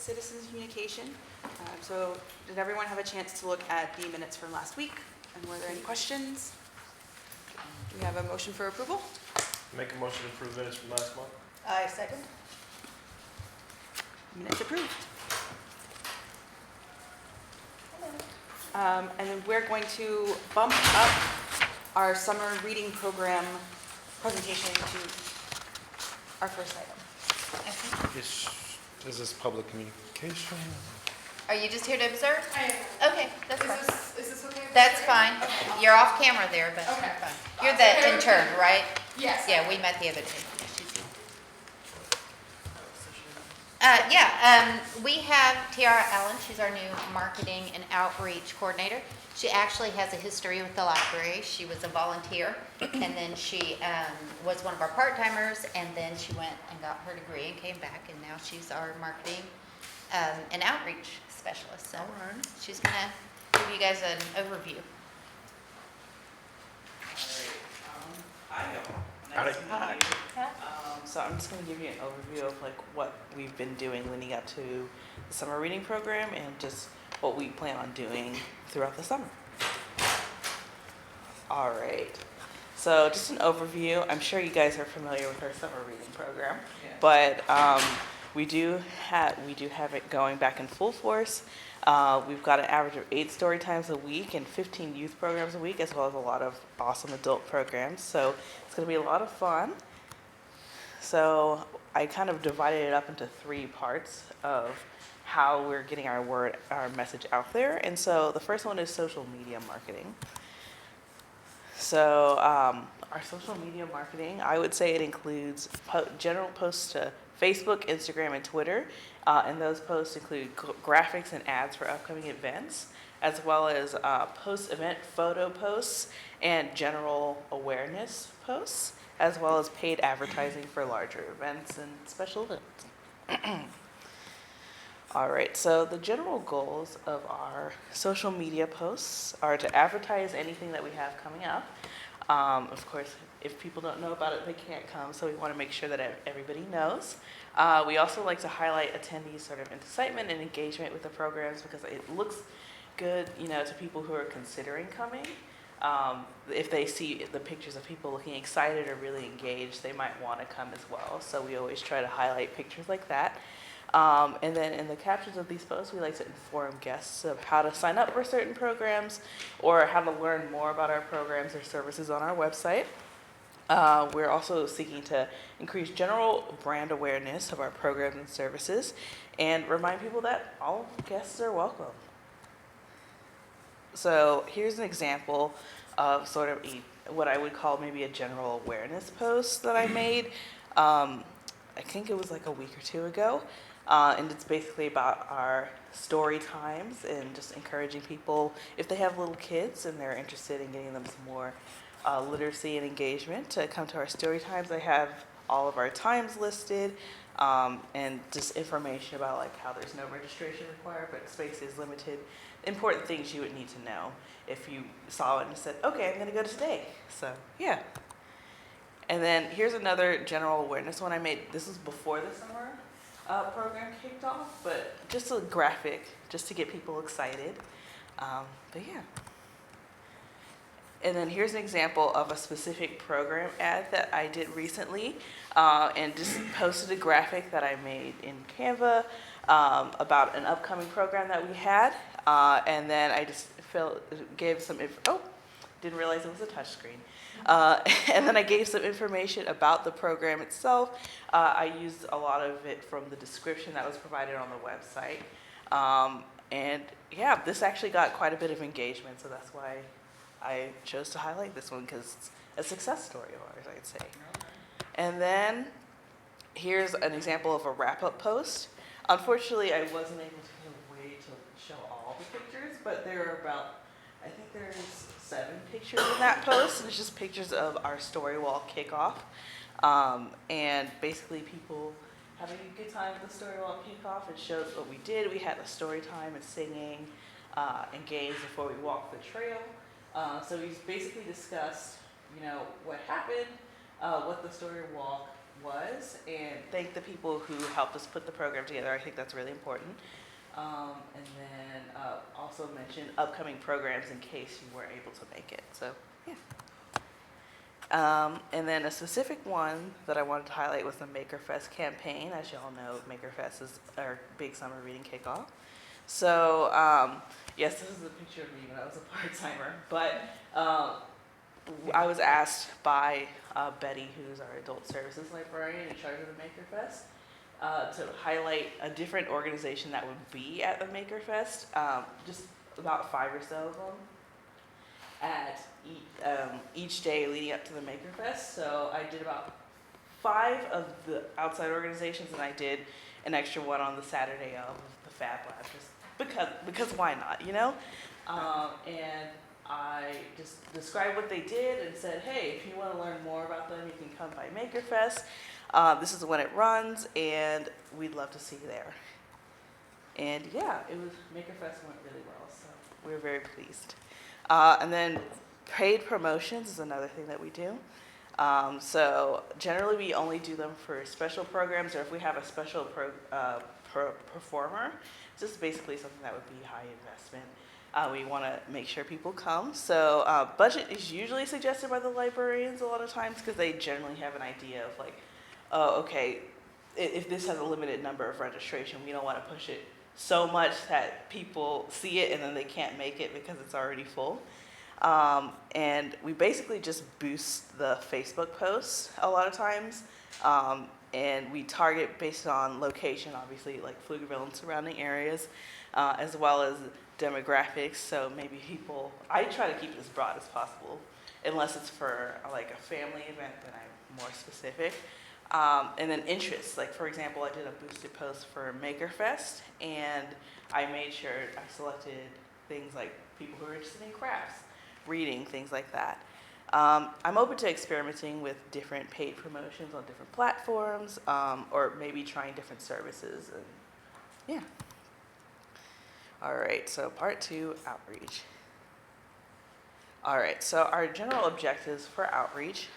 citizens communication. So did everyone have a chance to look at the minutes from last week? And were there any questions? Do we have a motion for approval? Make a motion to approve minutes from last month. I second. Minutes approved. And then we're going to bump up our summer reading program presentation to our first item. Is this public communication? Are you just here to observe? I am. Okay, that's fine. Is this okay? That's fine. Okay. You're off camera there, but Okay. you're fine. You're the intern, right? Yes. Yeah, we met the other day. Yeah, she's here. We have Tiara Allen. She's our new marketing and outreach coordinator. She actually has a history with the library. She was a volunteer, and then she was one of our part-timers, and then she went and got her degree and came back, and now she's our marketing and outreach specialist. So she's going to give you guys an overview. Hi. So I'm just going to give you an overview of like what we've been doing leading up to the summer reading program and just what we plan on doing throughout the summer. All right. So just an overview. I'm sure you guys are familiar with our summer reading program, but we do have it going back in full force. We've got an average of 8 story times a week and 15 youth programs a week, as well as a lot of awesome adult programs. So it's going to be a lot of fun. So I kind of divided it up into 3 parts of how we're getting our message out there. And so the first one is social media marketing. So our social media marketing, I would say it includes general posts to Facebook, Instagram, and Twitter. And those posts include graphics and ads for upcoming events, as well as post-event photo posts and general awareness posts, as well as paid advertising for larger events and special events. All right, so the general goals of our social media posts are to advertise anything that we have coming up. Of course, if people don't know about it, they can't come, so we want to make sure that everybody knows. We also like to highlight attendees' sort of excitement and engagement with the programs because it looks good, to people who are considering coming. If they see the pictures of people looking excited or really engaged, they might want to come as well. So we always try to highlight pictures like that. And then in the captions of these posts, we like to inform guests of how to sign up for certain programs or how to learn more about our programs or services on our website. We're also seeking to increase general brand awareness of our programs and services and remind people that all guests are welcome. So here's an example of sort of what I would call maybe a general awareness post that I made. I think it was like a week or 2 ago. And it's basically about our story times and just encouraging people, if they have little kids and they're interested in getting them some more literacy and engagement, to come to our story times. I have all of our times listed and just information about like how there's no registration required, but space is limited. Important things you would need to know if you saw it and said, okay, I'm going to go today. So, yeah. And then here's another general awareness one I made. This was before the summer program kicked off, but just a graphic just to get people excited. But yeah. And then here's an example of a specific program ad that I did recently, and just posted a graphic that I made in Canva about an upcoming program that we had, and then I just gave some didn't realize it was a touchscreen. And then I gave some information about the program itself. I used a lot of it from the description that was provided on the website. And yeah, this actually got quite a bit of engagement, so that's why I chose to highlight this one, because it's a success story of ours, I'd say. And then here's an example of a wrap-up post. Unfortunately, I wasn't able to get a way to show all the pictures, but there are about, I think there's 7 pictures in that post, and it's just pictures of our story wall kickoff. And basically people having a good time with the story wall kickoff. It shows what we did. We had a story time and singing and games before we walked the trail. So we basically discussed, what happened, what the story walk was and thank the people who helped us put the program together. I think that's really important. And then also mention upcoming programs in case you weren't able to make it. So, yeah. And then a specific one that I wanted to highlight was the MakerFest campaign. As y'all know, MakerFest is our big summer reading kickoff. So, yes, this is a picture of me when I was a part-timer, but I was asked by Betty, who's our adult services librarian in charge of the MakerFest, to highlight a different organization that would be at the MakerFest, just about 5 or so of them at each day leading up to the MakerFest. So I did about 5 of the outside organizations, and I did an extra one on the Saturday of the Fab Lab, just because why not, you know? And I just described what they did and said, hey, if you want to learn more about them, you can come by MakerFest. This is when it runs, and we'd love to see you there. And yeah, MakerFest went really well, so we were very pleased. And then paid promotions is another thing that we do. So generally we only do them for special programs, or if we have a special performer. This is basically something that would be high investment. We want to make sure people come. So budget is usually suggested by the librarians a lot of times because they generally have an idea of like, oh, okay, if this has a limited number of registration, we don't want to push it so much that people see it and then they can't make it because it's already full. And we basically just boost the Facebook posts a lot of times. And we target based on location, obviously, like Pflugerville and surrounding areas, as well as demographics. So maybe I try to keep it as broad as possible, unless it's for like a family event, then I'm more specific. And then interests, like for example, I did a boosted post for MakerFest, and I made sure I selected things like people who are interested in crafts, reading, things like that. I'm open to experimenting with different paid promotions on different platforms, or maybe trying different services. And yeah. All right, so part 2, outreach. All right, so our general objectives for outreach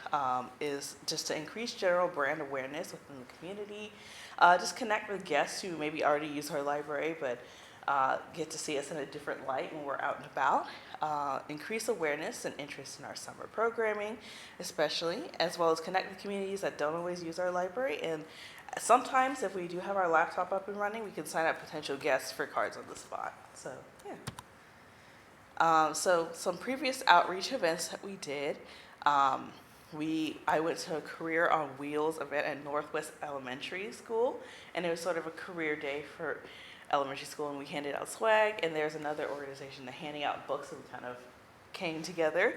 is just to increase general brand awareness within the community, just connect with guests who maybe already use our library, but get to see us in a different light when we're out and about, increase awareness and interest in our summer programming, especially, as well as connect with communities that don't always use our library. And sometimes if we do have our laptop up and running, we can sign up potential guests for cards on the spot. So, yeah. So some previous outreach events that we did, I went to a Career on Wheels event at Northwest Elementary School, and it was sort of a career day for elementary school, and we handed out swag, and there's another organization that handing out books, and we kind of came together.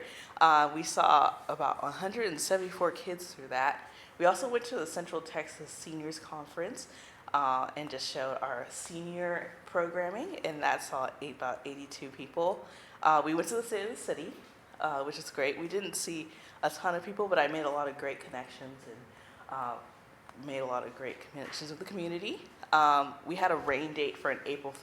We saw about 174 kids through that. We also went to the Central Texas Seniors Conference and just showed our senior programming, and that saw about 82 people. We went to the State of the City, which is great. We didn't see a ton of people, but I made a lot of great connections and made a lot of great connections with the community. We had a rain date for an April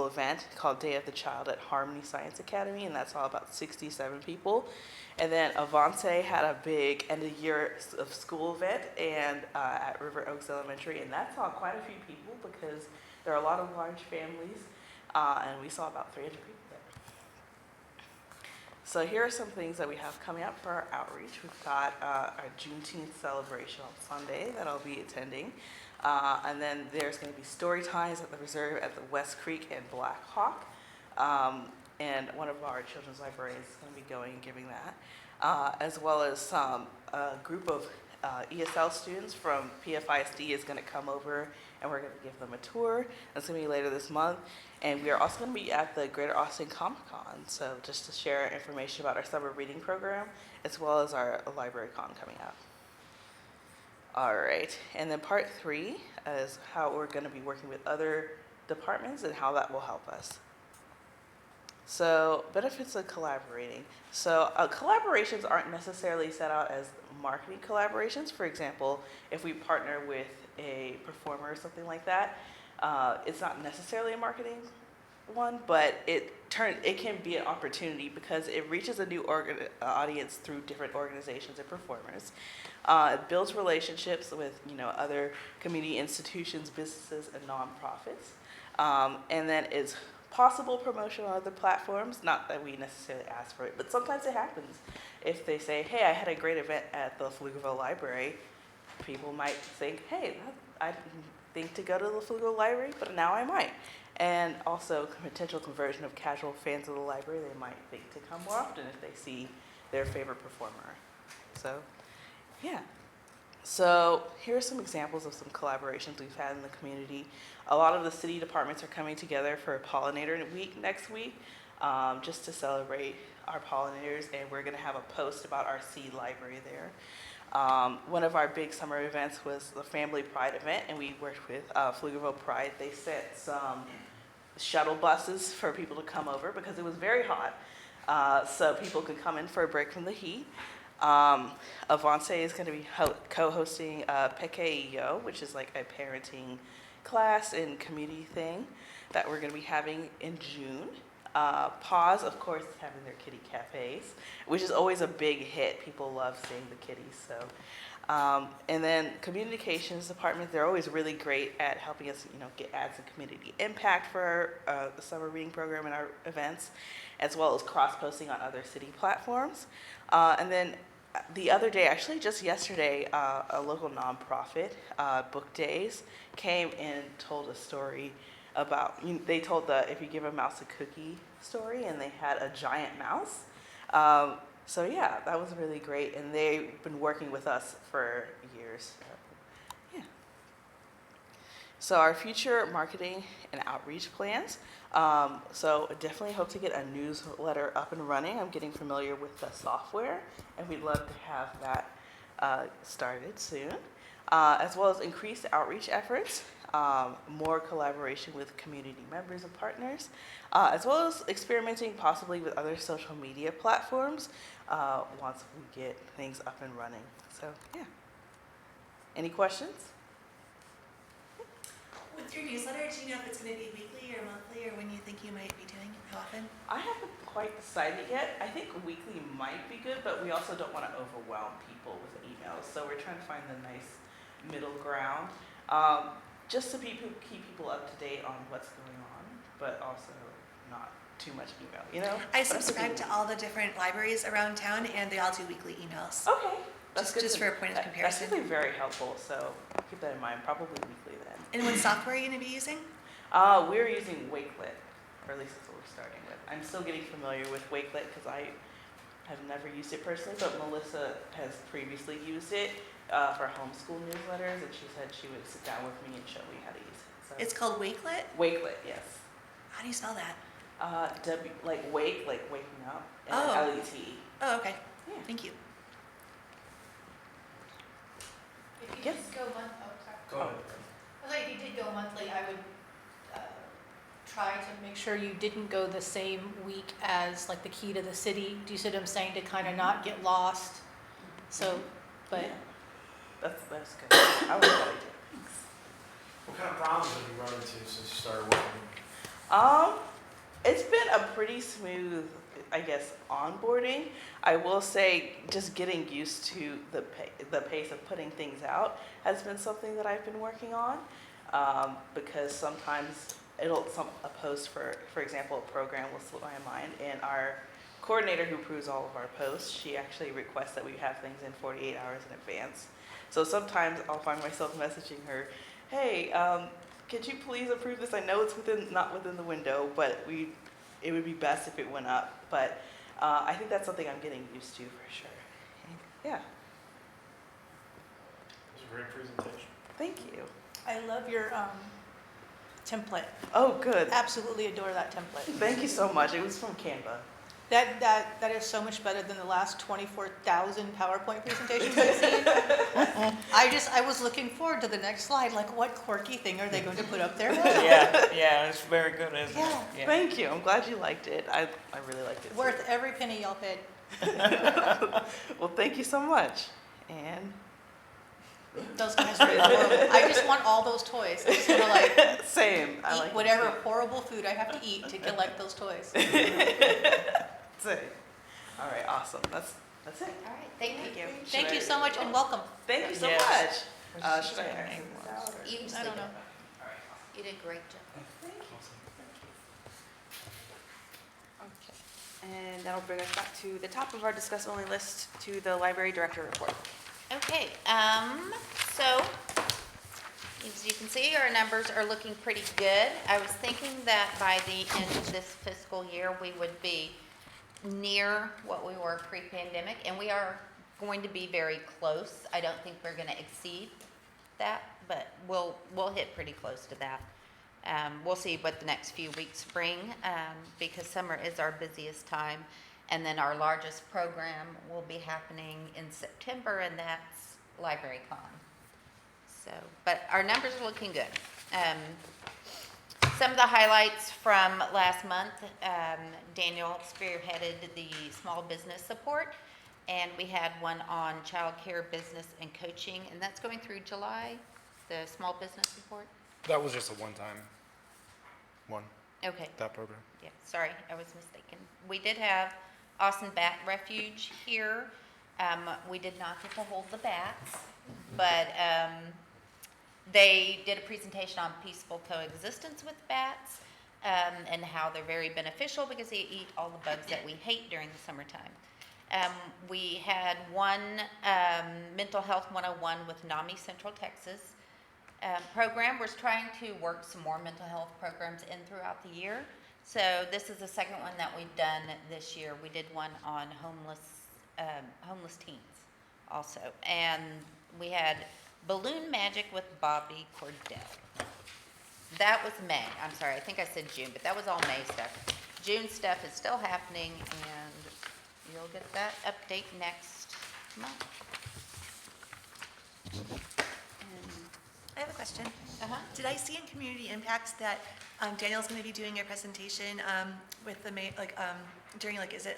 event called Day of the Child at Harmony Science Academy, and that saw about 67 people. And then Avance had a big end of year of school event and at River Oaks Elementary, and that saw quite a few people because there are a lot of large families, and we saw about 300 people there. So here are some things that we have coming up for our outreach. We've got our Juneteenth celebration on Sunday that I'll be attending. And then there's going to be story times at the Reserve at the West Creek and Black Hawk. And one of our children's librarians is going to be going and giving that. As well as a group of ESL students from PFISD is going to come over, and we're going to give them a tour. That's going to be later this month. And we are also going to be at the Greater Austin Comic Con, so just to share information about our summer reading program, as well as our Library Con coming up. All right, and then part 3 is how we're going to be working with other departments and how that will help us. So benefits of collaborating. So collaborations aren't necessarily set out as marketing collaborations. For example, if we partner with a performer or something like that, it's not necessarily a marketing one, but it can be an opportunity because it reaches a new audience through different organizations and performers. It builds relationships with other community institutions, businesses, and nonprofits, and then it's possible promotion on other platforms. Not that we necessarily ask for it, but sometimes it happens. If they say, "Hey, I had a great event at the Pflugerville Library," people might think, "Hey, I didn't think to go to the Pflugerville Library, but now I might." And also potential conversion of casual fans of the library. They might think to come more often if they see their favorite performer. So, yeah. So here are some examples of some collaborations we've had in the community. A lot of the city departments are coming together for a pollinator week next week, just to celebrate our pollinators, and we're going to have a post about our seed library there. One of our big summer events was the Family Pride event, and we worked with Pflugerville Pride. They sent some shuttle buses for people to come over because it was very hot, so people could come in for a break from the heat. Avance is going to be co-hosting Peke'io, which is like a parenting class and community thing that we're going to be having in June. Paws, of course, is having their kitty cafes, which is always a big hit. People love seeing the kitties. So, and then communications department, they're always really great at helping us, get ads and community impact for the summer reading program and our events, as well as cross-posting on other city platforms. And then the other day, actually just yesterday, a local nonprofit, Book Days, came and told a story about, they told the "if you give a mouse a cookie" story, and they had a giant mouse. So yeah, that was really great, and they've been working with us for years. Yeah. So our future marketing and outreach plans. So I definitely hope to get a newsletter up and running. I'm getting familiar with the software, and we'd love to have that started soon, as well as increased outreach efforts. More collaboration with community members and partners, as well as experimenting possibly with other social media platforms once we get things up and running. So, yeah. Any questions? With your newsletter, do you know if it's going to be weekly or monthly, or when you think you might be doing it? How often? I haven't quite decided yet. I think weekly might be good, but we also don't want to overwhelm people with emails. So we're trying to find the nice middle ground. Just to keep people up to date on what's going on, but also not too much email, I subscribe to all the different libraries around town, and they all do weekly emails. Okay. That's Just for a point of comparison. That's really very helpful, so keep that in mind, probably weekly then. And what software are you going to be using? We're using Wakelet, or at least that's what we're starting with. I'm still getting familiar with Wakelet because I have never used it personally, but Melissa has previously used it for homeschool newsletters, and she said she would sit down with me and show me how to use it. So. It's called Wakelet? Wakelet, yes. How do you spell that? Like wake, like waking up, and Oh. L-E-T. Oh, okay. Yeah. Thank you. If you Yes. did go sorry. Go ahead. I thought if you did go monthly, I would try to make sure you didn't go the same week as like the Key to the City. Do you see what I'm saying? To kind of not get lost. So, but Yeah. That's good. I like that idea. Thanks. What kind of problems have you run into since you started working? It's been a pretty smooth, I guess, onboarding. I will say just getting used to the pace of putting things out has been something that I've been working on, because sometimes a post for example, a program will slip my mind, and our coordinator who approves all of our posts, she actually requests that we have things in 48 hours in advance. So sometimes I'll find myself messaging her, "Hey, could you please approve this? I know it's not within the window, but it would be best if it went up." But I think that's something I'm getting used to for sure. Yeah, It was a great presentation. thank you. I love your template. Oh, good. Absolutely adore that template. Thank you so much. It was from Canva. That is so much better than the last 24,000 PowerPoint presentations I've seen. I was looking forward to the next slide, like what quirky thing are they going to put up there? Yeah, it's very good, isn't it? Yeah. Thank you. I'm glad you liked it. I really liked it. Worth every penny y'all paid. Well, thank you so much. And Those guys are horrible. I just want all those toys. I just want to like Same. I eat like whatever it horrible food I have to eat to collect those toys. too. Same. All right, awesome. That's it. All right, thank you. Thank you so much and welcome. Thank you so Yes. much. What's Should I her ask name this out, or- You just I don't leave know. it. You did a great job. And that'll bring us back to the top of our discuss only list, to the library director report. Okay, so as you can see, our numbers are looking pretty good. I was thinking that by the end of this fiscal year, we would be near what we were pre-pandemic, and we are going to be very close. I don't think we're gonna exceed that, but we'll hit pretty close to that. We'll see what the next few weeks bring, because summer is our busiest time. And then our largest program will be happening in September, and that's LibraryCon. So, but our numbers are looking good. Some of the highlights from last month, Daniel spearheaded the small business support, and we had one on childcare, business, and coaching, and that's going through July, the small business support. That was just a one-time one, Okay. that program. Yeah, sorry, I was mistaken. We did have Austin Bat Refuge here. We did not get to hold the bats, but they did a presentation on peaceful coexistence with bats, and how they're very beneficial because they eat all the bugs that we hate during the summertime. We had one Mental Health 101 with NAMI Central Texas program. We're trying to work some more mental health programs in throughout the year. So this is the second one that we've done this year. We did one on homeless teens also. And we had Balloon Magic with Bobby Cordell. That was May. I'm sorry, I think I said June, but that was all May stuff. June stuff is still happening, and you'll get that update next month. I have a question. Uh-huh. Did I see in community impacts that Daniel's going to be doing a presentation with the during is it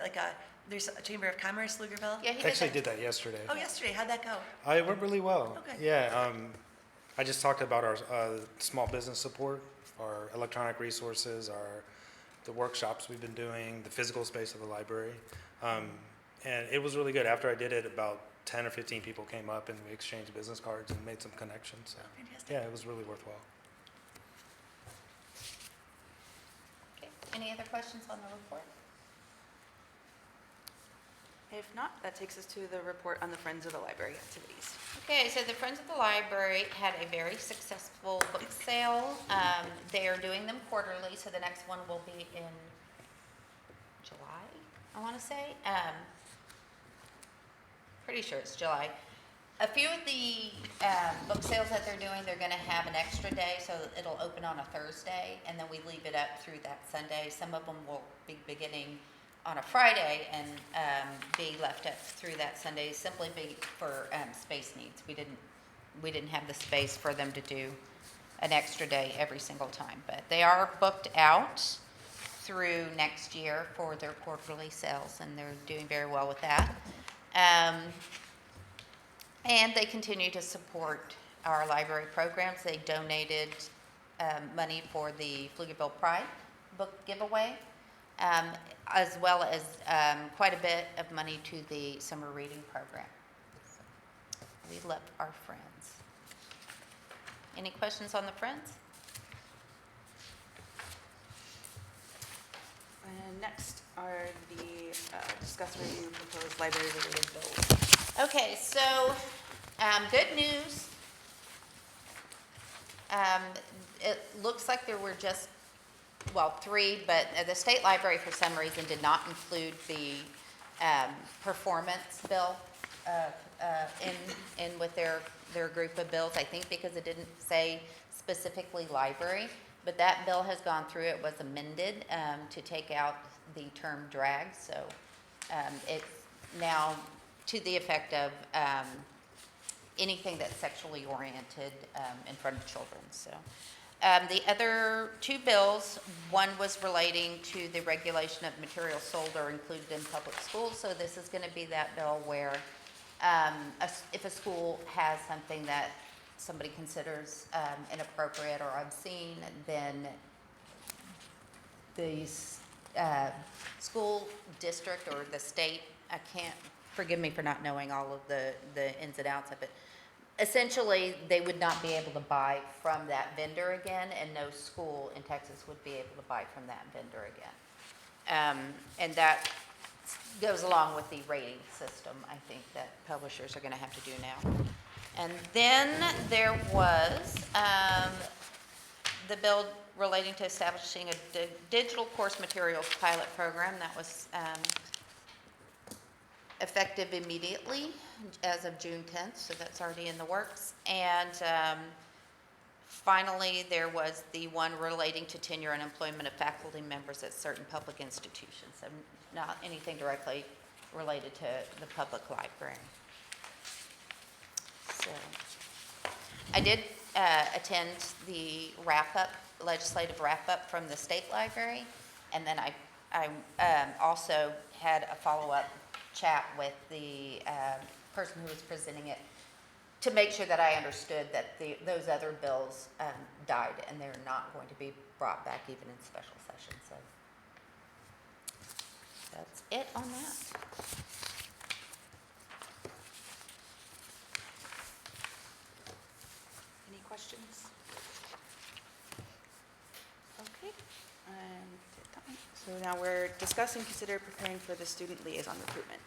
there's a Chamber of Commerce, Pflugerville? Yeah, he I actually that. did that yesterday. Oh, yesterday. How'd that go? It went really well. Okay. Yeah, I just talked about our small business support, our electronic resources, the workshops we've been doing, the physical space of the library. And it was really good. After I did it, about 10 or 15 people came up and we exchanged business cards and made some connections. So, Fantastic. yeah, it was really worthwhile. Okay. Any other questions on the report? If not, that takes us to the report on the Friends of the Library activities. Okay, so the Friends of the Library had a very successful book sale. They are doing them quarterly, so the next one will be in July, I want to say. Pretty sure it's July. A few of the book sales that they're doing, they're going to have an extra day, so it'll open on a Thursday, and then we leave it up through that Sunday. Some of them will be beginning on a Friday and be left up through that Sunday, simply for space needs. We didn't have the space for them to do an extra day every single time, but they are booked out through next year for their quarterly sales, and they're doing very well with that. And they continue to support our library programs. They donated money for the Pflugerville Pride book giveaway, as well as quite a bit of money to the summer reading program. So we love our friends. Any questions on the Friends? And next are the discuss review proposed library-related bills. Okay, so good news. It looks like there were just, well, 3, but the state library for some reason did not include the performance bill in with their group of bills, I think because it didn't say specifically library, but that bill has gone through. It was amended to take out the term drag, so it's now to the effect of anything that's sexually oriented in front of children. So the other 2 bills, one was relating to the regulation of materials sold or included in public schools. So this is going to be that bill where If a school has something that somebody considers inappropriate or obscene, then the school district or the state, I can't, forgive me for not knowing all of the ins and outs of it. Essentially, they would not be able to buy from that vendor again, and no school in Texas would be able to buy from that vendor again. And that goes along with the rating system, I think, that publishers are going to have to do now. And then there was the bill relating to establishing a digital course materials pilot program that was effective immediately as of June 10th, so that's already in the works. And finally, there was the one relating to tenure and employment of faculty members at certain public institutions, so not anything directly related to the public library. So I did attend the legislative wrap-up from the state library, and then I also had a follow-up chat with the person who was presenting it to make sure that I understood that those other bills died and they're not going to be brought back even in special session. So that's it on that. Any questions? Okay. So now we're discussing, consider preparing for the student liaison recruitment.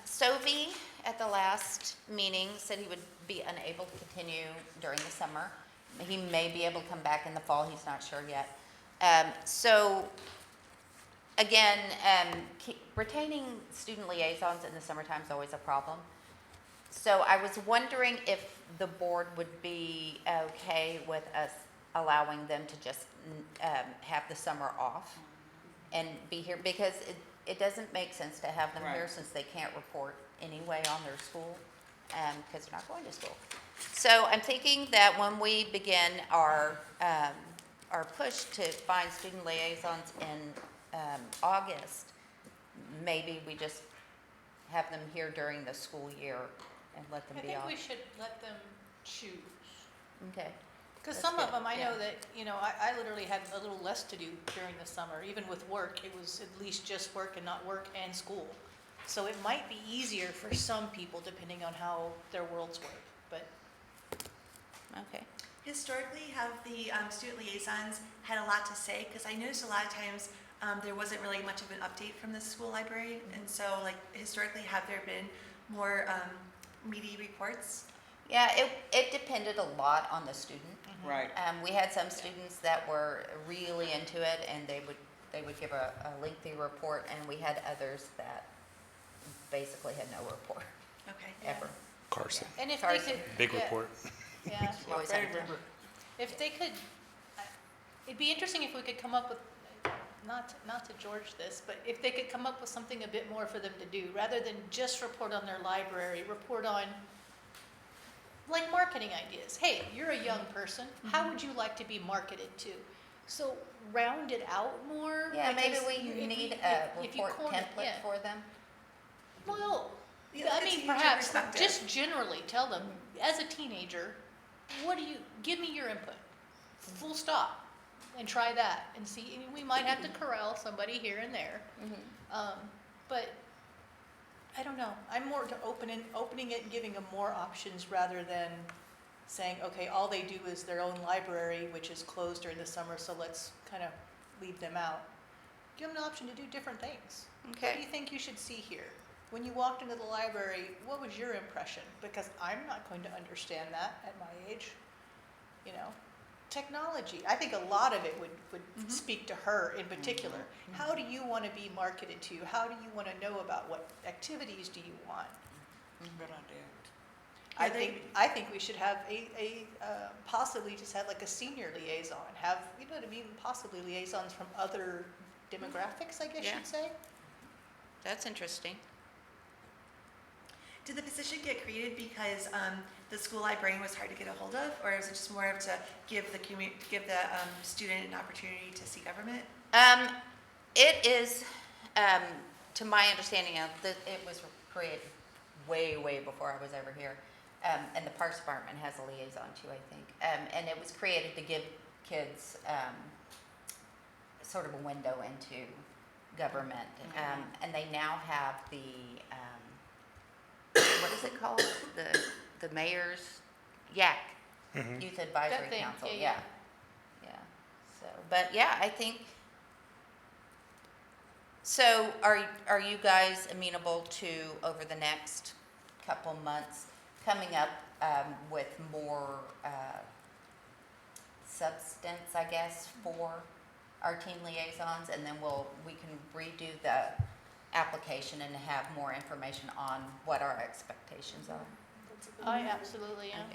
Sophie at the last meeting said he would be unable to continue during the summer. He may be able to come back in the fall, he's not sure yet. So again, retaining student liaisons in the summertime is always a problem. So I was wondering if the board would be okay with us allowing them to just have the summer off and be here, because it doesn't make sense to have them here since they can't report anyway on their school, because they're not going to school. So I'm thinking that when we begin our push to find student liaisons in August, maybe we just have them here during the school year and let them I be think off. we should let them choose. Okay. Because That's some of good, them, I know yeah. that, I literally had a little less to do during the summer. Even with work, it was at least just work and not work and school. So it might be easier for some people depending on how their worlds work, but. Okay. Historically, have the student liaisons had a lot to say? Because I noticed a lot of times there wasn't really much of an update from the school library. And so like historically, have there been more meaty reports? Yeah, it depended a lot on the student. Right. We had some students that were really into it, and they would give a lengthy report, and we had others that basically had no report Okay. ever. Carson, And if they Carson. could. big yeah, report. Yeah. You always had to- If they could, it'd be interesting if we could come up with, not to George this, but if they could come up with something a bit more for them to do, rather than just report on their library, report on like marketing ideas. Hey, you're a young person, how would you like to be marketed to? So round it out more. Yeah, maybe because we if need you- a if you report corner- template yeah. for them. Well, Yeah, I it's a mean, teenager perhaps, perspective. just generally tell them, as a teenager, give me your input, full stop, and try that, and see, and we might have to corral somebody here and there. But, I don't know, I'm more to opening it and giving them more options rather than saying, okay, all they do is their own library, which is closed during the summer, so let's kind of leave them out. Give them an option to do different things. What do Okay. you think you should see here? When you walked into the library, what was your impression? Because I'm not going to understand that at my age. Technology, I think a lot of it would speak to her in particular. How do you want to be marketed to? How do you want to know about what activities do you want? Good idea. I think we should have possibly just have like a senior liaison, have, you know what I mean, possibly liaisons from other demographics, I guess Yeah. you'd say. That's interesting. Did the position get created because the school librarian was hard to get a hold of, or is it just more of to give the student an opportunity to see government? It is, to my understanding, it was created way, way before I was ever here. And the Parks Department has a liaison too, I think. And it was created to give kids sort of a window into government. And they now have the, what is it called? The mayor's, YAC, Youth Advisory That thing, Council, yeah. yeah. So, but yeah, I think, so are you guys amenable to, over the next couple months, coming up with more substance, I guess, for our teen liaisons? And then we can redo the application and have more information on what our expectations are. I absolutely am.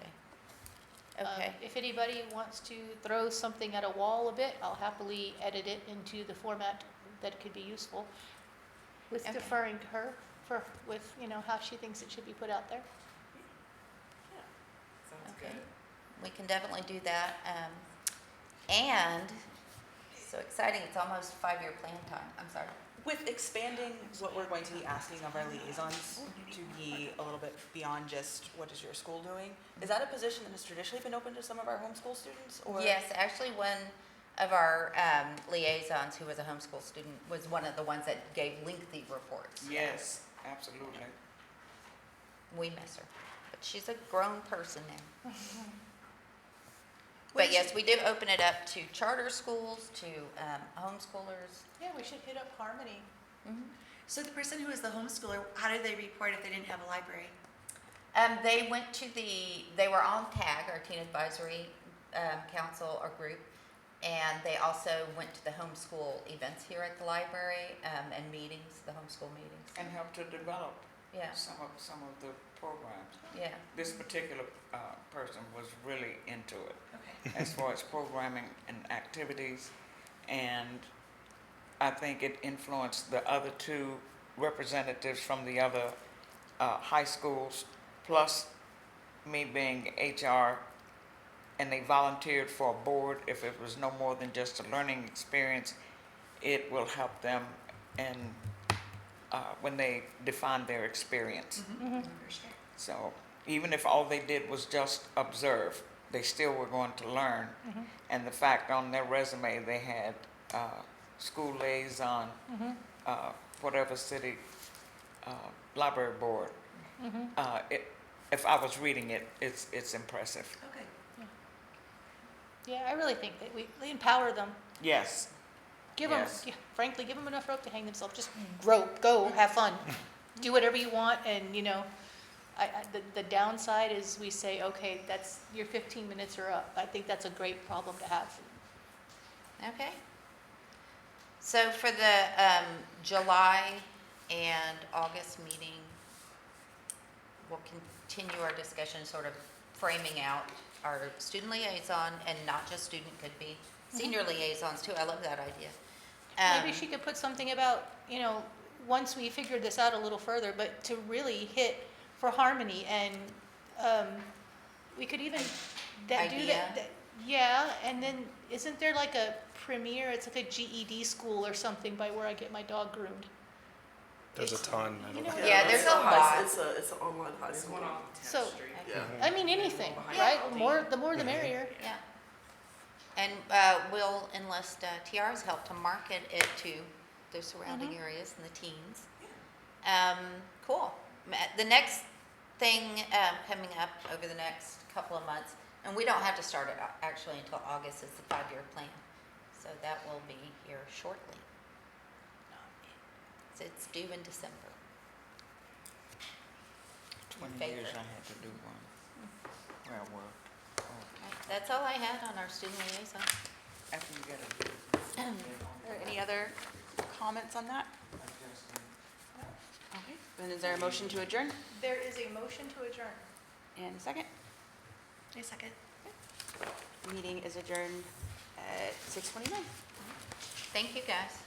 Okay. If anybody wants to throw something at a wall a bit, I'll happily edit it into the format that could be useful, with Okay. deferring to her with, how she thinks it should be put out there. Sounds Okay. good. We can definitely do that. And, so exciting, it's almost 5-year plan time. I'm sorry. With expanding what we're going to be asking of our liaisons to be a little bit beyond just what is your school doing, is that a position that has traditionally been open to some of our homeschool students? Or Yes, actually, one of our liaisons who was a homeschool student was one of the ones that gave lengthy reports. Yes, absolutely. We miss her, but she's a grown person now. What But is yes, we do open it up to charter schools, to homeschoolers. Yeah, we should hit up Harmony. So the person who was the homeschooler, how did they report if they didn't have a library? They went to they were on TAG, our Teen Advisory Council or group, and they also went to the homeschool events here at the library and meetings, the homeschool meetings. And help to develop Yeah, some of the programs. yeah. This particular person was really into it Okay. as far as programming and activities, and I think it influenced the other two representatives from the other high schools, plus me being HR, and they volunteered for a board. If it was no more than just a learning experience, it will help them and when they define their experience. For sure. So even if all they did was just observe, they still were going to learn. And the fact on their resume they had school liaison, whatever city library board. If I was reading it, it's impressive. Okay. Yeah, I really think that we empower them. Yes. Give them, Yes. frankly, give them enough rope to hang themselves. Just go, have fun, do whatever you want. And the downside is we say, okay, that's your 15 minutes are up. I think that's a great problem to have. Okay. So for the July and August meeting, we'll continue our discussion, sort of framing out our student liaison, and not just student, could be senior liaisons too. I love that idea. Maybe she could put something about, once we figured this out a little further, but to really hit for Harmony, and we could even do Idea? that. Yeah, and then isn't there like a premier, it's like a GED school or something by where I get my dog groomed? There's a ton. I don't know. Yeah, there's a lot. It's an online high school. So, Yeah. I mean, anything, Yeah. right? The more the merrier. Yeah. And we'll enlist TR's help to market it to the surrounding areas and the teens. Cool. The next thing coming up over the next couple of months, and we don't have to start it actually until August, is the 5-year plan. So that will be here shortly. So it's due in December. 20 years I had to do one. Where I worked. Right, that's all I had on our student liaison. After you get it. Are there any other comments on that? Okay, then is there a motion to adjourn? There is a motion to adjourn. And a second? A second. Meeting is adjourned at 6:29. Thank you, guys.